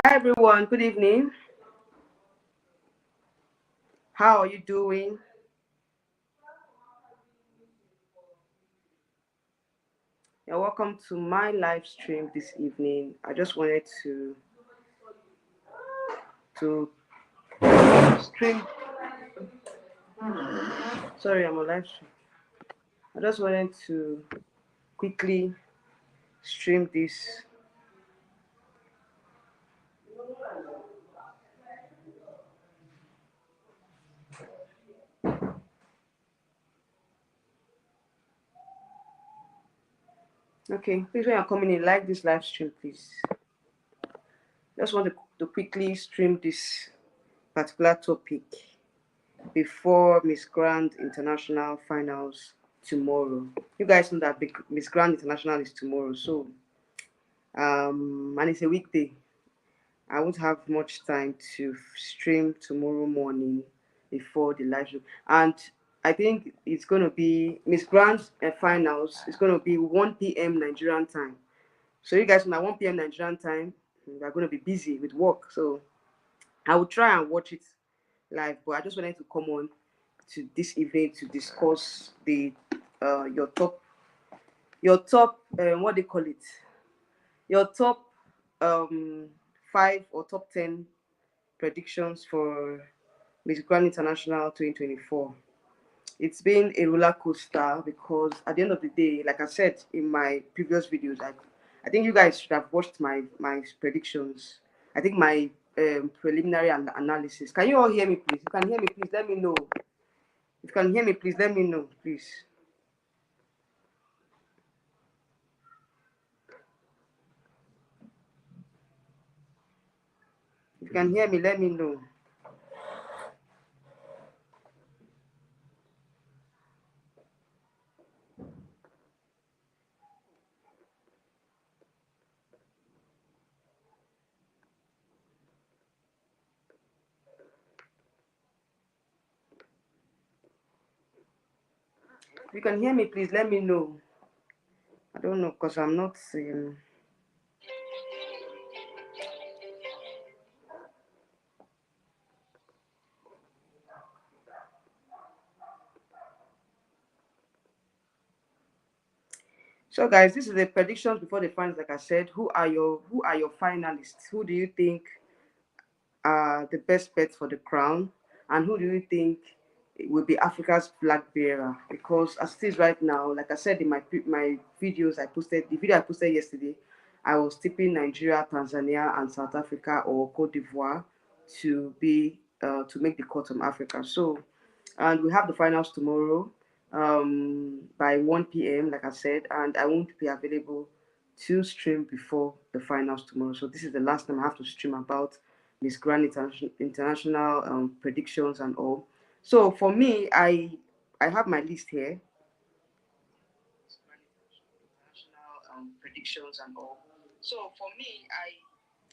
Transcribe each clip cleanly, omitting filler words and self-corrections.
Hi everyone, good evening. How are you doing? You're welcome to my live stream this evening. I just wanted to stream. Sorry, I'm on live stream. I just wanted to quickly stream this. Okay, please when you're coming in, like this live stream, please. Just want to quickly stream this particular topic before Miss Grand International Finals tomorrow. You guys know that Miss Grand International is tomorrow, so and it's a weekday. I won't have much time to stream tomorrow morning before the live show. And I think it's going to be Miss Grant's finals. It's going to be 1 p.m. Nigerian time. So you guys know at 1 p.m. Nigerian time, we're going to be busy with work. So I will try and watch it live. But I just wanted to come on to this evening to discuss the your top what they call it, your top um 5 or top 10 predictions for Miss Grand International 2024. It's been a roller coaster because at the end of the day, like I said in my previous videos, I think you guys should have watched my predictions. I think my preliminary analysis. Can you all hear me, please? If you can hear me, please let me know. If you can hear me, please let me know, please. If you can hear me, let me know. If you can hear me, please let me know. I don't know because I'm not seeing. So guys, this is the predictions before the finals. Like I said, who are your finalists? Who do you think are the best bets for the crown, and who do you think will be Africa's flag bearer? Because as it is right now, like I said in my videos, the video I posted yesterday, I was tipping Nigeria, Tanzania, and South Africa or Cote d'Ivoire to make the cut from Africa. So, and we have the finals tomorrow by 1 p.m. Like I said, and I won't be available to stream before the finals tomorrow. So this is the last time I have to stream about Miss Grand International predictions and all. So for me, I have my list here. Predictions and all. So for me,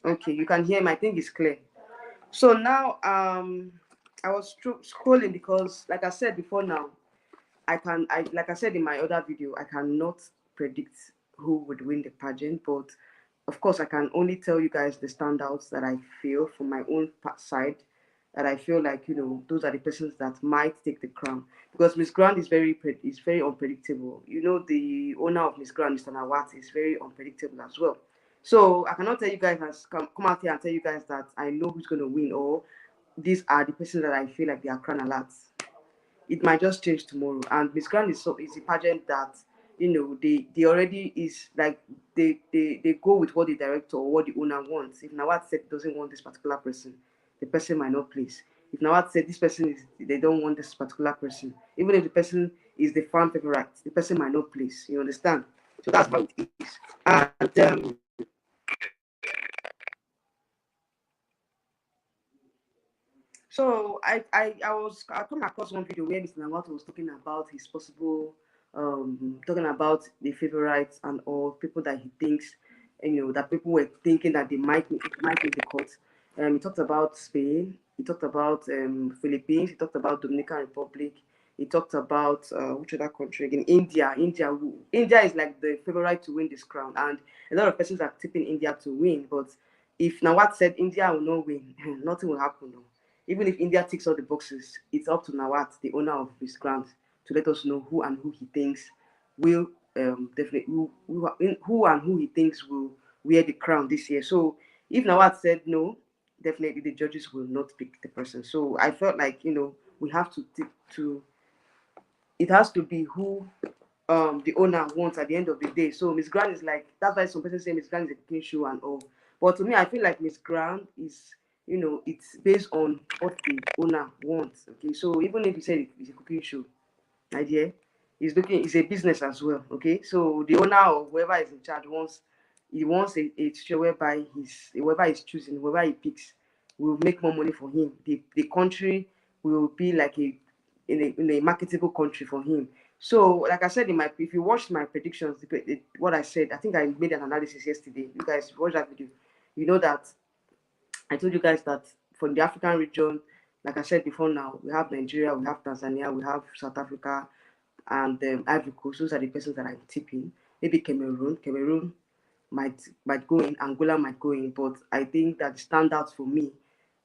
okay, you can hear me. I think it's clear. So now I was scrolling because, like I said before, now I like I said in my other video, I cannot predict who would win the pageant, but of course I can only tell you guys the standouts that I feel from my own side, that I feel like those are the persons that might take the crown, because Miss Grand is very unpredictable. The owner of Miss Grand, Mr. Nawat, is very unpredictable as well. So I cannot tell you guys come out here and tell you guys that I know who's going to win, or these are the persons that I feel like they are crown alerts. It might just change tomorrow. And Miss Grand is a pageant that they already is like they go with what the director or what the owner wants. If Nawat said doesn't want this particular person, the person might not place. If Nawat said this person is they don't want this particular person, even if the person is the fan favorite, the person might not place. You understand? So that's how it is. And so I come across one video where Mr. Nawat was talking about his possible talking about the favorites and all people that he thinks, that people were thinking that they might make the cut. He talked about Spain, he talked about Philippines, he talked about Dominican Republic, he talked about which other country again? India is like the favorite to win this crown, and a lot of persons are tipping India to win, but if Nawat said India will not win, nothing will happen. No. Even if India ticks all the boxes, it's up to Nawat, the owner of Miss Grant, to let us know who and who he thinks will definitely who and who he thinks will wear the crown this year. So if Nawat said no, definitely the judges will not pick the person. So I felt like we have to it has to be who the owner wants at the end of the day. So Miss Grant is like, that's why some people say Miss Grant is a cooking show and all. But to me, I feel like Miss Grant is, it's based on what the owner wants. Okay, so even if you say it's a cooking show, idea it's a business as well. Okay, so the owner or whoever is in charge wants a show whereby whoever is choosing, whoever he picks will make more money for him. The country will be like in a marketable country for him. So, like I said if you watched my predictions, what I said, I think I made an analysis yesterday. You guys watch that video. You know that I told you guys that from the African region, like I said before, now we have Nigeria, we have Tanzania, we have South Africa, and Ivory Coast. Those are the persons that I'm tipping. Maybe Cameroon might go in, Angola might go in, but I think that the standouts for me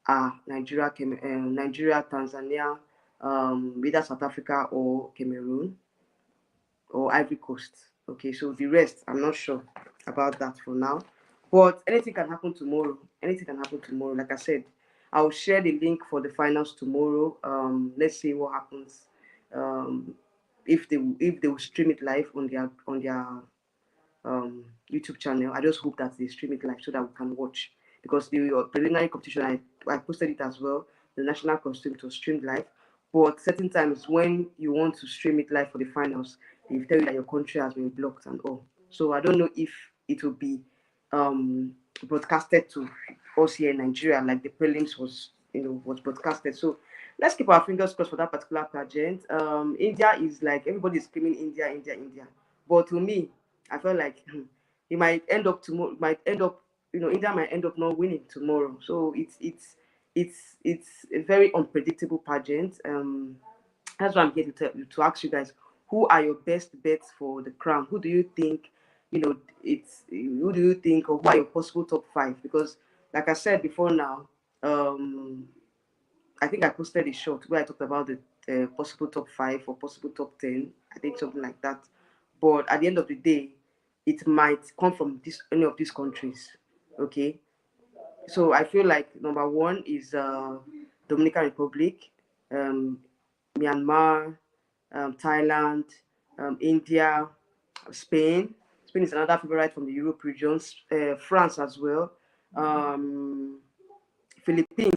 are Nigeria, Tanzania, either South Africa or Cameroon or Ivory Coast. Okay, so the rest, I'm not sure about that for now. But anything can happen tomorrow. Anything can happen tomorrow. Like I said, I'll share the link for the finals tomorrow. Let's see what happens. If they will stream it live on their YouTube channel. I just hope that they stream it live so that we can watch. Because the preliminary competition, I posted it as well. The national costume to stream live. But certain times when you want to stream it live for the finals, they tell you that your country has been blocked and all. So I don't know if it will be broadcasted to us here in Nigeria, like the prelims was broadcasted. So let's keep our fingers crossed for that particular pageant. India is like everybody's screaming India, India, India. But to me, I felt like it might end up tomorrow. India might end up not winning tomorrow. So it's a very unpredictable pageant. That's why I'm here to ask you guys, who are your best bets for the crown? Who do you think, who do you think, or who are your possible top five? Because, like I said before now, I think I posted a short where I talked about the possible top five or possible top 10. I think something like that. But at the end of the day, it might come from any of these countries. Okay. So I feel like number one is Dominican Republic, Myanmar, Thailand, India, Spain. Spain is another favorite from the Europe regions. France as well. Philippines.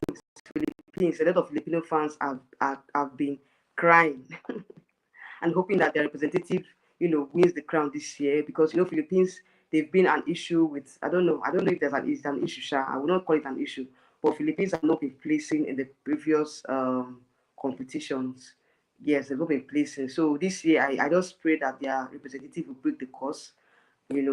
A lot of Filipino fans have been crying and hoping that their representative, wins the crown this year, because Philippines, they've been an issue with, I don't know if it's an issue, Sha. I would not call it an issue, but Philippines have not been placing in the previous competitions. Yes, they've not been placing. So this year, I just pray that their representative will break the course.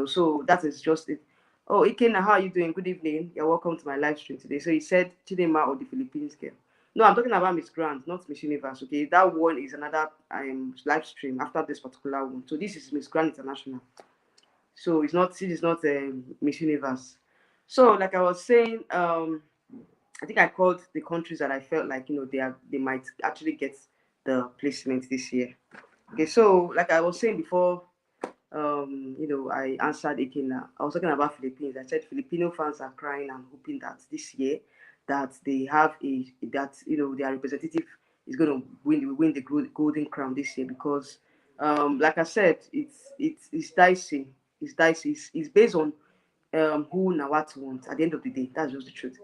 So that is just it. Oh, Ikena, how are you doing? Good evening. You're welcome to my live stream today. So you said Chidema or the Philippines girl. No, I'm talking about Miss Grant, not Miss Universe. Okay, that one is another live stream after this particular one. So this is Miss Grant International. So this is not Miss Universe. So like I was saying, I think I called the countries that I felt like they might actually get the placement this year. Okay, so like I was saying before, I answered Ikena. I was talking about Philippines. I said Filipino fans are crying and hoping that this year that they have their representative is going to win the golden crown this year, because like I said, it's dicey. It's dicey. It's based on who Nawat wants. At the end of the day, that's just the truth.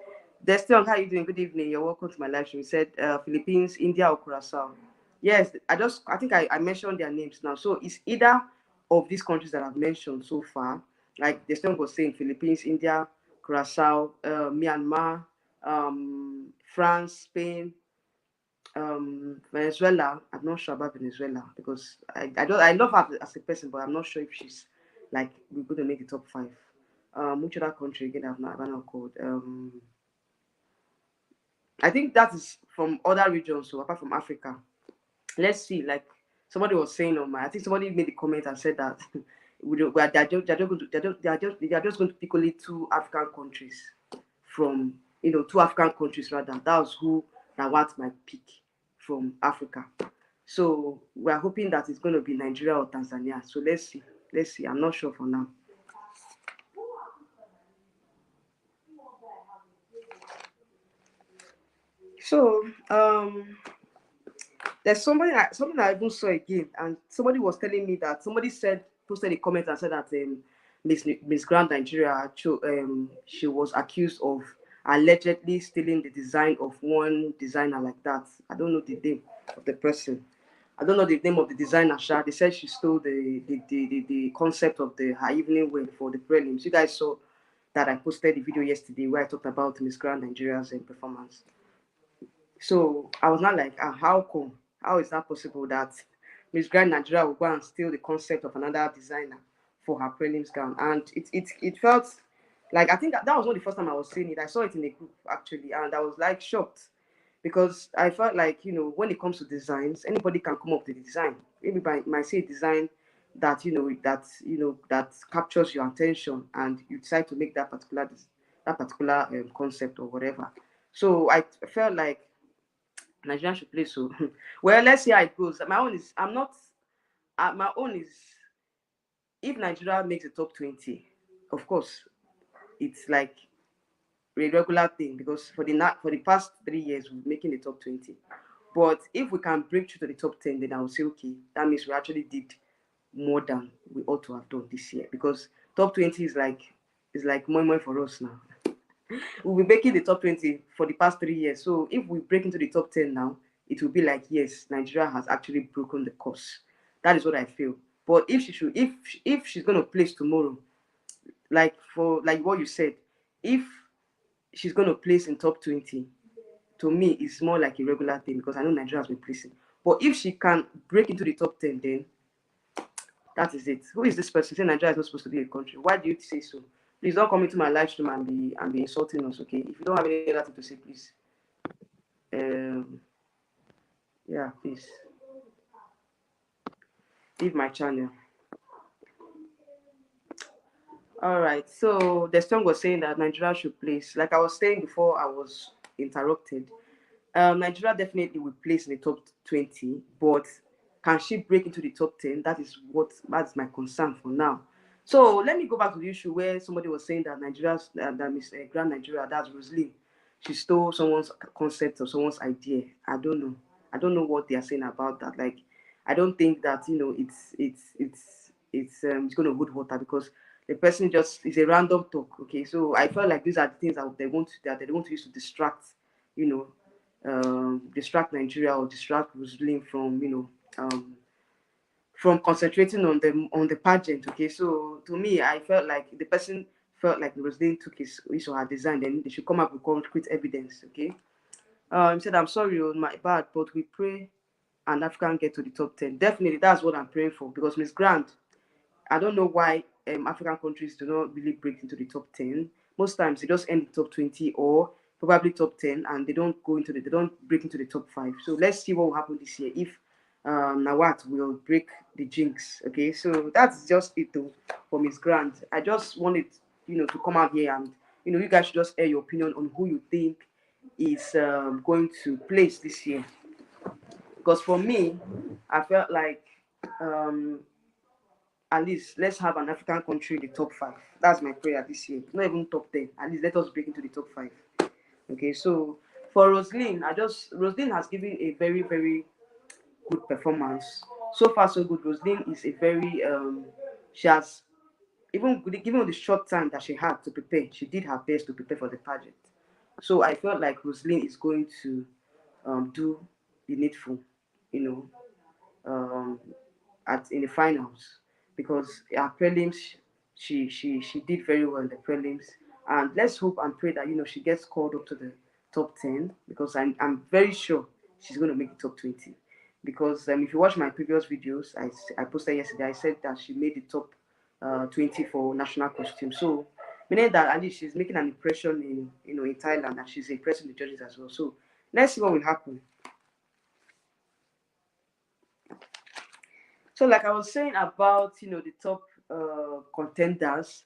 Destin, how are you doing? Good evening. You're welcome to my live stream. You said Philippines, India, or Curacao. Yes, I think I mentioned their names now. So it's either of these countries that I've mentioned so far. Like the student was saying, Philippines, India, Curacao, Myanmar, France, Spain, Venezuela. I'm not sure about Venezuela because I love her as a person, but I'm not sure if she's like we're going to make the top five. Which other country again I've not called? I think that is from other regions, so apart from Africa. Let's see, like somebody was saying I think somebody made a comment and said that they're just going to pick only two African countries. from, you know, 2 African countries rather. That was who that want my pick from Africa. So we're hoping that it's going to be Nigeria or Tanzania. So let's see. Let's see. I'm not sure for now. So there's something I even saw again, and somebody was telling me that somebody posted a comment and said that Miss Grand Nigeria, she was accused of allegedly stealing the design of one designer like that. I don't know the name of the person. I don't know the name of the designer. They said she stole the concept of her evening wear for the prelims. You guys saw that I posted the video yesterday where I talked about Miss Grand Nigeria's performance. So I was not like, how come? How is that possible that Miss Grand Nigeria will go and steal the concept of another designer for her prelims gown? And it felt like, I think that was not the first time I was seeing it. I saw it in a group actually, and I was like shocked because I felt like, you know, when it comes to designs, anybody can come up with a design. Everybody might say a design that that captures your attention, and you decide to make that particular concept or whatever. So I felt like Nigeria should play. So well, let's see how it goes. My own is if Nigeria makes the top 20, of course, it's like a regular thing because for the past 3 years we're making the top 20. But if we can break through to the top 10, then I will say okay, that means we actually did more than we ought to have done this year, because top 20 is like more for us now. We'll be making the top 20 for the past 3 years. So if we break into the top 10 now, it will be like, yes, Nigeria has actually broken the course. That is what I feel. But if she's gonna place tomorrow, like what you said, if she's gonna place in top 20, to me it's more like a regular thing because I know Nigeria has been placing. But if she can break into the top 10, then that is it. Who is this person saying Nigeria is not supposed to be a country? Why do you say so? Please don't come into my live stream and be insulting us, okay? If you don't have any other thing to say, please. Yeah, please. Leave my channel. All right. So the song was saying that Nigeria should place. Like I was saying before I was interrupted, Nigeria definitely will place in the top 20, but can she break into the top 10? That's my concern for now. So let me go back to the issue where somebody was saying that that Miss Grand Nigeria, that's Rosaline, she stole someone's concept or someone's idea. I don't know. I don't know what they are saying about that. Like, I don't think that it's going to hold water because the person just is a random talk. Okay, so I felt like these are the things that they want to use to distract, distract Nigeria or distract Rosaline from from concentrating on the pageant. Okay, so to me, I felt like the person felt like Rosaline took his or her design, then they should come up with concrete evidence. Okay, he said, "I'm sorry, my bad, but we pray an African get to the top 10. Definitely, that's what I'm praying for because Miss Grant, I don't know why African countries do not really break into the top 10. Most times they just end the top 20 or probably top 10, and they don't break into the top 5. So let's see what will happen this year if Nawat will break the jinx. Okay, so that's just it though for Miss Grant. I just wanted to come out here and you guys should just air your opinion on who you think is going to place this year. Because for me, I felt like at least let's have an African country in the top 5. That's my prayer this year. Not even top 10. At least let us break into the top 5. Okay, so for Rosaline, Rosaline has given a very, very good performance. So far, so good. Rosaline is a very she has even given the short time that she had to prepare, she did her best to prepare for the pageant. So I felt like Rosaline is going to do the needful, you know, in the finals, because her prelims, she did very well in the prelims, and let's hope and pray that she gets called up to the top 10, because I'm very sure she's going to make the top 20, because if you watch my previous videos I posted yesterday, I said that she made the top 20 for national costume. So meaning that at least she's making an impression in Thailand, and she's impressing the judges as well. So let's see what will happen. So, like I was saying about the top contenders,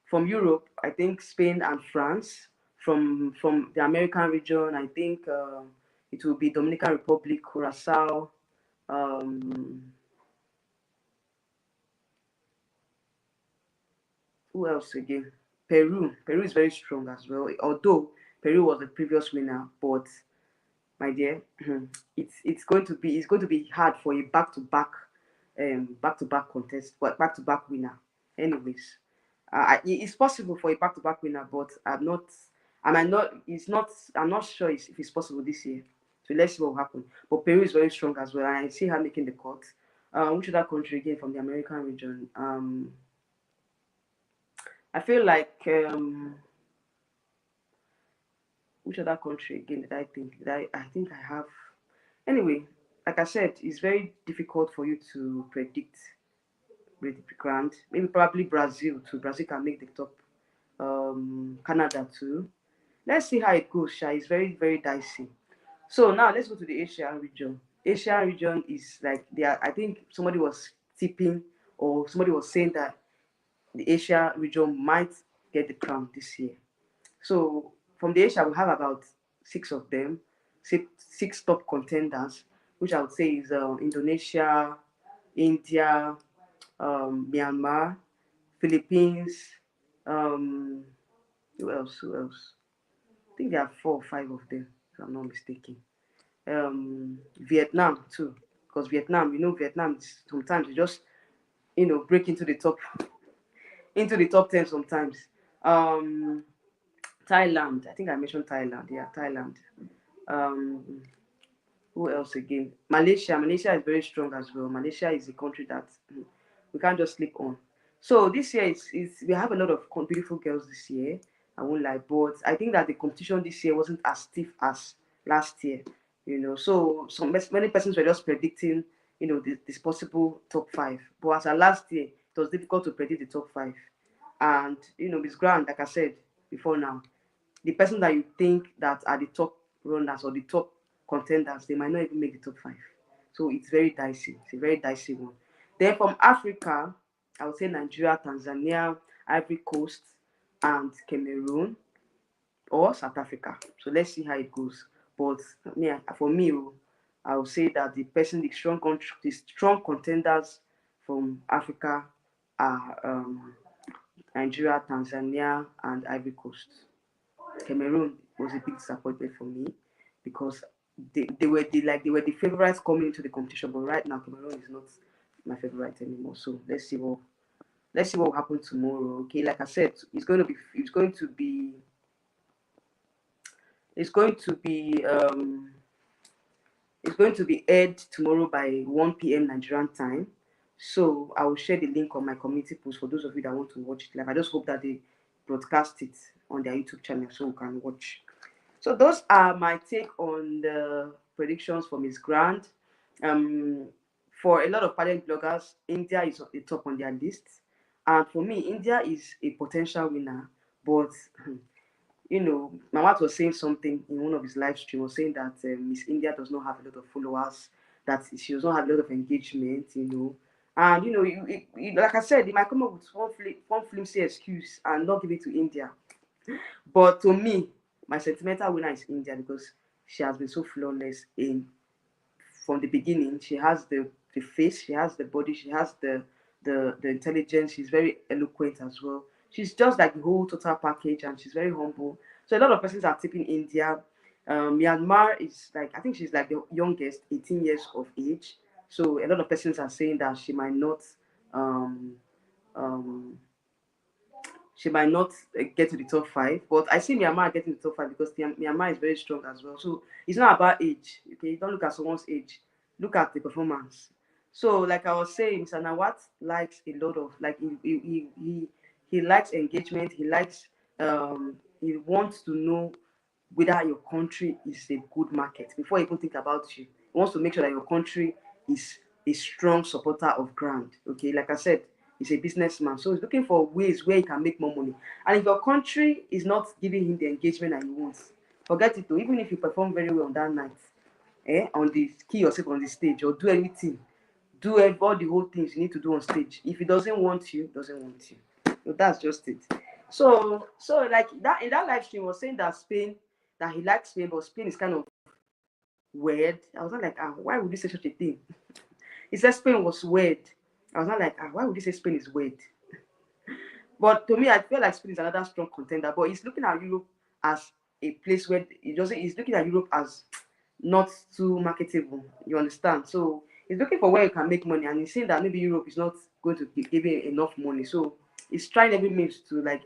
From Europe, I think Spain and France. From the American region, I think it will be Dominican Republic, Curacao. Um, who else again? Peru. Peru is very strong as well. Although Peru was the previous winner, but my dear, it's going to be hard for a back to back contest, but back to back winner. Anyways, it's possible for a back to back winner, but I might not. It's not. I'm not sure if it's possible this year. So let's see what will happen. But Peru is very strong as well, and I see her making the cut. Which other country again from the American region? I feel like which other country again did I think? I think I have. Anyway, like I said, it's very difficult for you to predict with the grand. Maybe probably Brazil too. Brazil can make the top. Canada too. Let's see how it goes. Sha. It's very very dicey. So now let's go to the Asian region. Asian region is like they are. I think somebody was tipping or somebody was saying that the Asia region might get the crown this year. So from the Asia, we have about six of them, six top contenders, which I would say is Indonesia, India, Myanmar, Philippines. Um, who else? Who else? I think there are 4 or 5 of them, if I'm not mistaken. Vietnam too, because Vietnam, Vietnam is, sometimes you just break into the top 10 sometimes. Um, Thailand, I think I mentioned Thailand. Yeah, Thailand. Um, who else again? Malaysia. Malaysia is very strong as well. Malaysia is a country that we can't just sleep on. So this year is we have a lot of beautiful girls this year. I won't lie, but I think that the competition this year wasn't as stiff as last year. So many persons were just predicting, this possible top five. But as of last year, it was difficult to predict the top five. And Miss Grant, like I said before now, the person that you think that are the top runners or the top contenders, they might not even make the top five. So it's very dicey. It's a very dicey one. Then from Africa, I would say Nigeria, Tanzania, Ivory Coast, and Cameroon or South Africa. So let's see how it goes. But for me, I would say that the strong contenders from Africa are Nigeria, Tanzania, and Ivory Coast. Cameroon was a big disappointment for me because they were the favorites coming into the competition, but right now Cameroon is not my favorite anymore. So let's see what will happen tomorrow. Okay, like I said, it's going to be aired tomorrow by 1 p.m. Nigerian time. So I will share the link on my community post for those of you that want to watch it live. I just hope that they broadcast it on their YouTube channel so we can watch. So those are my take on the predictions for Miss Grand. For a lot of pageant bloggers, India is at the top on their list. And for me, India is a potential winner. But, Mama was saying something in one of his live streams, was saying that Miss India does not have a lot of followers, that she does not have a lot of engagement, And, like I said, they might come up with one flimsy excuse and not give it to India. But to me, my sentimental winner is India because she has been so flawless from the beginning. She has the face, she has the body, she has the intelligence. She's very eloquent as well. She's just like the whole total package, and she's very humble. So a lot of persons are tipping India. Myanmar is I think she's like the youngest, 18 years of age. So a lot of persons are saying that she might not um, um, get to the top five. But I see Myanmar getting the top five because Myanmar is very strong as well. So it's not about age. Okay, don't look at someone's age. Look at the performance. So like I was saying, Mr. Nawat likes a lot of he likes engagement. He wants to know whether your country is a good market before he even think about you. He wants to make sure that your country is a strong supporter of Grand. Okay, like I said, he's a businessman, so he's looking for ways where he can make more money. And if your country is not giving him the engagement that he wants, forget it though. Even if you perform very well on that night, on the key yourself on the stage or do anything, all the whole things you need to do on stage. If he doesn't want you, doesn't want you. So that's just it. So like that in that live stream was saying that Spain, that he likes Spain, but Spain is kind of weird. I was not like, why would you say such a thing? He said Spain was weird. I was not like, why would you say Spain is weird? But to me, I feel like Spain is another strong contender. But he's looking at Europe as a place where he doesn't. He's looking at Europe as not too marketable. You understand? So he's looking for where you can make money, and he's saying that maybe Europe is not going to give him enough money. So he's trying every means to, like,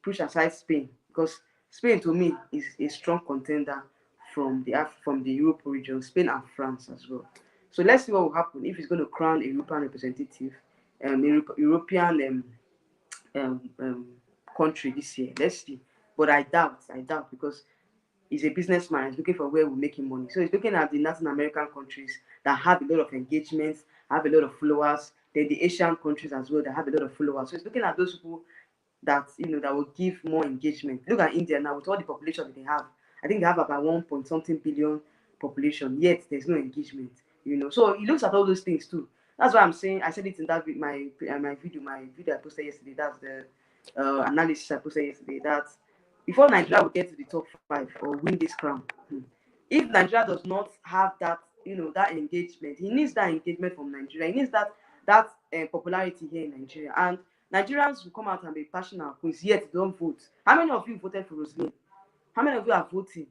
push aside Spain, because Spain to me is a strong contender from the Europe region, Spain and France as well. So let's see what will happen if he's going to crown a European representative, European country this year. Let's see. But I doubt because he's a businessman. He's looking for where we're making money. So he's looking at the Latin American countries that have a lot of engagements, have a lot of followers. Then the Asian countries as well that have a lot of followers. So he's looking at those people that that will give more engagement. Look at India now with all the population that they have. I think they have about 1 point something billion population. Yet there's no engagement. So he looks at all those things too. That's why I'm saying, I said it in that my video I posted yesterday. That's the analysis I posted yesterday. That before Nigeria will get to the top 5 or win this crown, if Nigeria does not have that, that engagement, he needs that engagement from Nigeria. He needs that popularity here in Nigeria. And Nigerians will come out and be passionate queens, yet don't vote. How many of you voted for Roseline? How many of you are voting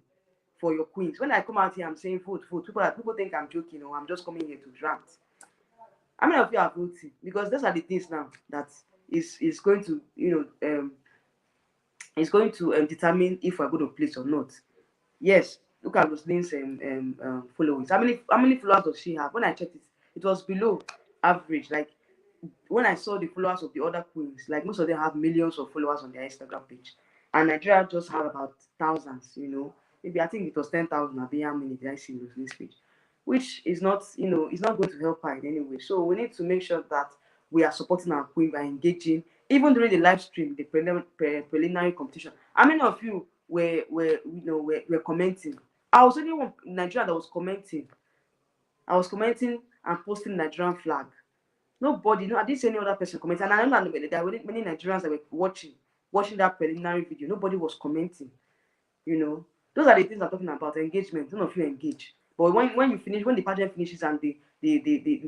for your queens? When I come out here, I'm saying vote, vote. People think I'm joking or I'm just coming here to rant. How many of you are voting? Because those are the things now that is going to, is going to determine if we're going to place or not. Yes, look at Rosaline's followers. How many followers does she have? When I checked it, it was below average. Like when I saw the followers of the other queens, like most of them have millions of followers on their Instagram page, and Nigeria just have about thousands. Maybe I think it was 10,000. How many did I see on this page? Which is not, it's not going to help her in any way. So we need to make sure that we are supporting our queen by engaging, even during the live stream, the preliminary competition. How many of you were commenting? I was only one Nigerian that was commenting. I was commenting and posting Nigerian flag. Nobody, no, I didn't see any other person commenting. And I know that there were many Nigerians that were watching that preliminary video. Nobody was commenting. Those are the things I'm talking about. Engagement. None of you engage. But when you finish, when the pageant finishes and the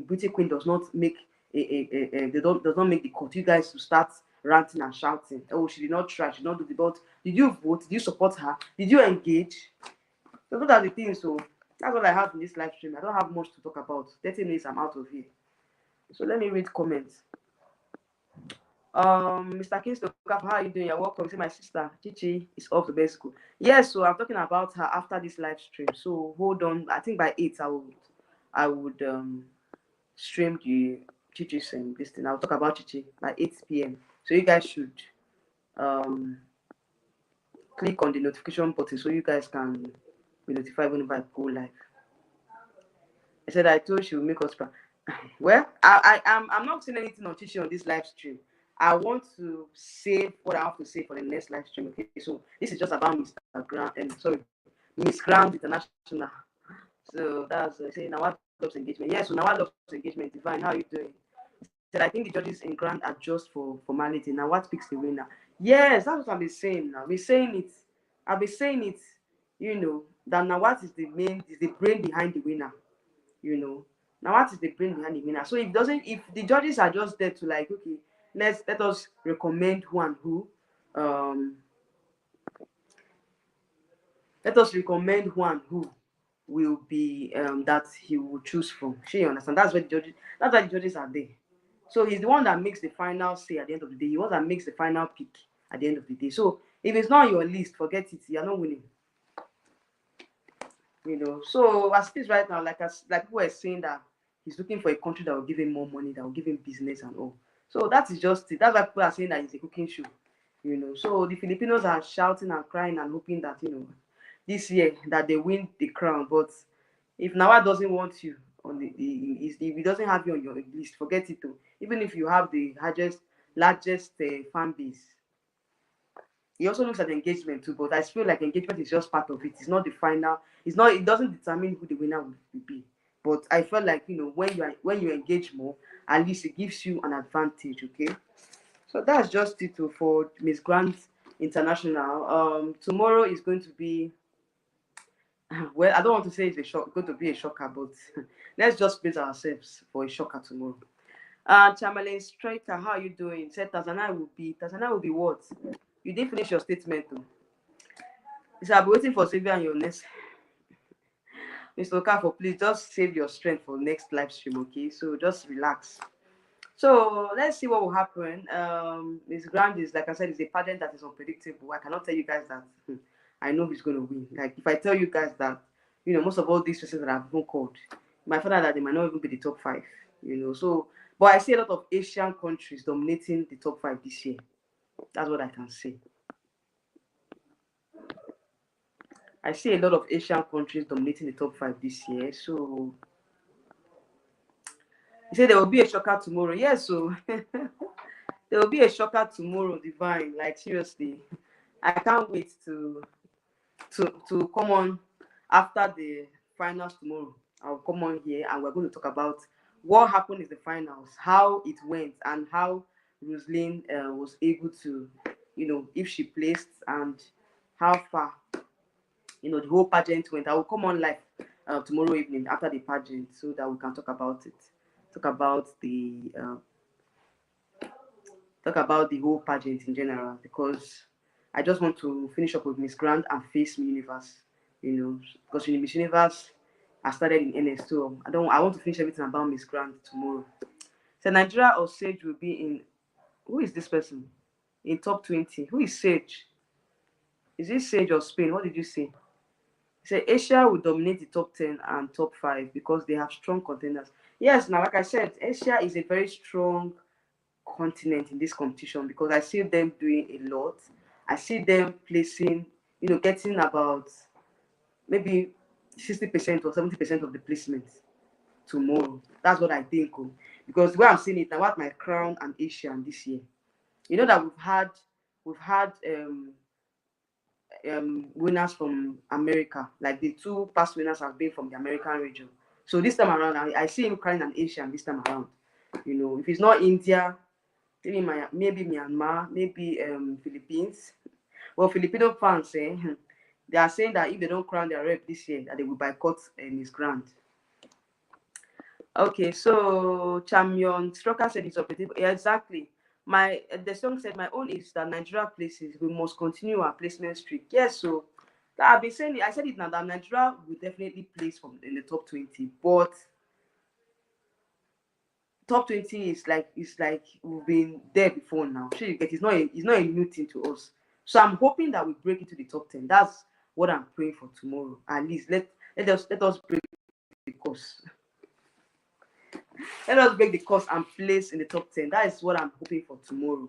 beauty queen does not make does not make the cut, you guys to start ranting and shouting. Oh, she did not try, she did not do the vote. Did you vote? Did you support her? Did you engage? So those are the things. So that's what I have in this live stream. I don't have much to talk about. 30 minutes, I'm out of here. So let me read comments. Mr. Kingston, how are you doing? You're welcome. See, my sister Chichi is off to best school. Yes, so I'm talking about her after this live stream. So hold on. I think by 8 I would stream the Chichi's this thing. I'll talk about Chichi by 8 p.m. So you guys should click on the notification button so you guys can be notified whenever I go live. I said I told she will make us proud. Well, I'm not saying anything on Chichi on this live stream. I want to say what I have to say for the next live stream. Okay, so this is just about Mr. Grant and Miss Grant International. So that's saying now what loves engagement. Yes, so now what loves engagement. Divine, how are you doing? Said I think the judges in Grant are just for formality. Now what picks the winner? Yes, that's what I've been saying now. I've been saying it. That now what is the brain behind the winner. Now what is the brain behind the winner? So if the judges are just there to like, okay, let us recommend who and who. Let us recommend who and who will be that he will choose from. You understand? That's why the judges are there. So he's the one that makes the final say at the end of the day. He was that makes the final pick at the end of the day. So if it's not on your list, forget it. You're not winning. So as it is right now, like people are saying that he's looking for a country that will give him more money, that will give him business and all. So that is just it. That's why people are saying that it's a cooking show. So the Filipinos are shouting and crying and hoping that this year that they win the crown. But if Nawa doesn't want you on if he doesn't have you on your list, forget it too. Even if you have the largest fan base. He also looks at engagement too, but I feel like engagement is just part of it. It's not the final. It doesn't determine who the winner will be. But I feel like when you engage more, at least it gives you an advantage. Okay. So that's just it for Miss Grant International. Tomorrow is going to be, well, I don't want to say it's going to be a shocker, but let's just brace ourselves for a shocker tomorrow. Chamberlain Striker, how are you doing? Said Tanzania will be what? You didn't finish your statement though. He said, I'll be waiting for Sylvia and your next. Mr. Okafor, please just save your strength for next live stream, okay? So just relax. So let's see what will happen. Miss Grand is, like I said, is a pageant that is unpredictable. I cannot tell you guys that I know who's going to win. Like if I tell you guys that, most of all these persons that I've even called, my father that they might not even be the top 5. So but I see a lot of Asian countries dominating the top 5 this year. That's what I can say. I see a lot of Asian countries dominating the top 5 this year. So you say there will be a shocker tomorrow. Yes, so there will be a shocker tomorrow, Divine. Like seriously, I can't wait to come on after the finals tomorrow. I'll come on here and we're going to talk about what happened in the finals, how it went, and how Roselyn was able to, if she placed and how far, the whole pageant went. I will come on live tomorrow evening after the pageant so that we can talk about it. Talk about the whole pageant in general, because I just want to finish up with Miss Grant and face Miss Universe, because Miss Universe I started in NS, so I want to finish everything about Miss Grant tomorrow. So Nigeria or Sage will be in, who is this person? In top 20. Who is Sage? Is it Sage or Spain? What did you say? Say Asia will dominate the top 10 and top 5 because they have strong contenders. Yes, now like I said, Asia is a very strong continent in this competition because I see them doing a lot. I see them placing, getting about maybe 60% or 70% of the placement tomorrow. That's what I think. Because the way I'm seeing it now, what my crown and Asian this year. You know that we've had winners from America. Like the 2 past winners have been from the American region. So this time around, I see him crying an Asian this time around. If it's not India, maybe Myanmar, maybe Philippines. Well, Filipino fans they are saying that if they don't crown their rep this year, that they will boycott Miss Grant. Okay, so Champion Stroker said it's operative. Yeah, exactly. The song said my own is that Nigeria places, we must continue our placement streak. Yes, so I've been saying it, I said it now that Nigeria will definitely place in the top 20, but top 20 is like we've been there before now. Sure, you get it's not a new thing to us. So I'm hoping that we break into the top 10. That's what I'm praying for tomorrow. At least let us break the course. Let us break the course and place in the top 10. That is what I'm hoping for tomorrow.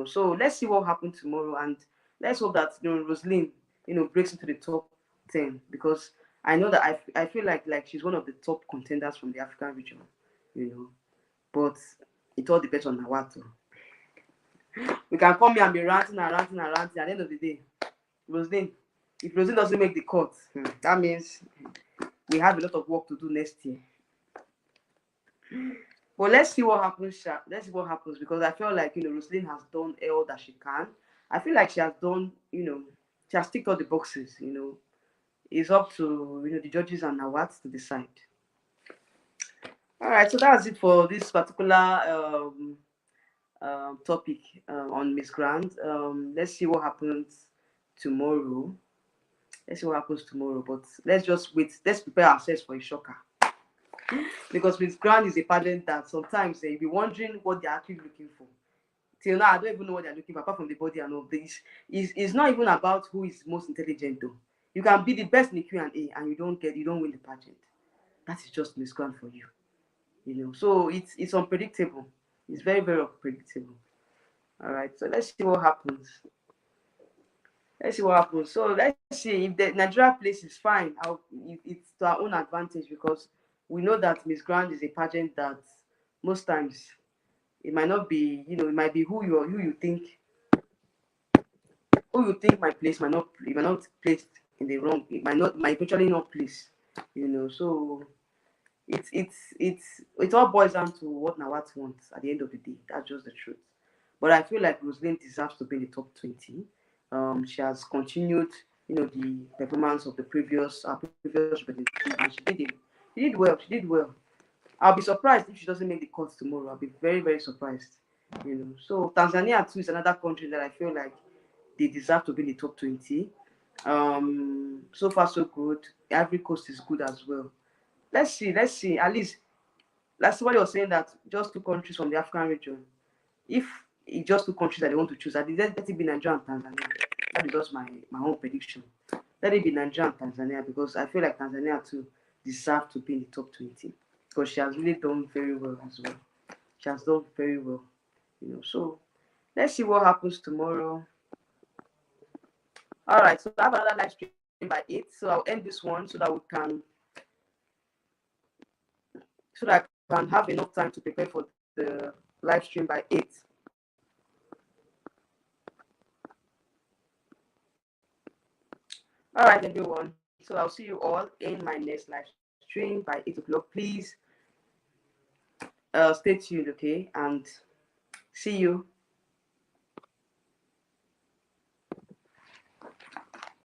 So let's see what happens tomorrow, and let's hope that Roselyn, breaks into the top 10, because I know that I feel like she's one of the top contenders from the African region. But it all depends on Nawato. We can come here and be ranting and ranting and ranting. At the end of the day, Roselyn, if Roselyn doesn't make the cut, that means we have a lot of work to do next year. But let's see what happens. Let's see what happens, because I feel like Roselyn has done all that she can. I feel like she has done, she has ticked all the boxes. It's up to the judges and Nawat to decide. All right, so that's it for this particular topic on Miss Grant. Let's see what happens tomorrow. But let's just wait. Let's prepare ourselves for a shocker. Because Miss Grant is a pageant that sometimes you'll be wondering what they're actually looking for. Till now, I don't even know what they're looking for, apart from the body and all this. It's not even about who is most intelligent, though. You can be the best in the Q&A and you don't win the pageant. That is just Miss Grant for you. So it's unpredictable. It's very, very unpredictable. All right, so let's see what happens. So let's see if the Nigeria place is fine. It's to our own advantage, because we know that Miss Grant is a pageant that most times it might not be, it might be who you think might place might not placed in the wrong. It might eventually not place. So it all boils down to what Nawat wants at the end of the day. That's just the truth. But I feel like Rosalind deserves to be in the top 20. She has continued, the performance of the previous representative, and she did well. She did well. I'll be surprised if she doesn't make the cut tomorrow. I'll be very, very surprised. So Tanzania too is another country that I feel like they deserve to be in the top 20. So far so good. Ivory Coast is good as well. Let's see. At least, like somebody was saying that just two countries from the African region. If it's just two countries that they want to choose, let it be Nigeria and Tanzania. That is just my own prediction. Let it be Nigeria and Tanzania, because I feel like Tanzania too deserve to be in the top 20, because she has really done very well as well. She has done very well. So let's see what happens tomorrow. All right, so I have another live stream by 8, so I'll end this one so that I can have enough time to prepare for the live stream by 8. All right, everyone. So I'll see you all in my next live stream by 8 o'clock. Please stay tuned, okay? And see you.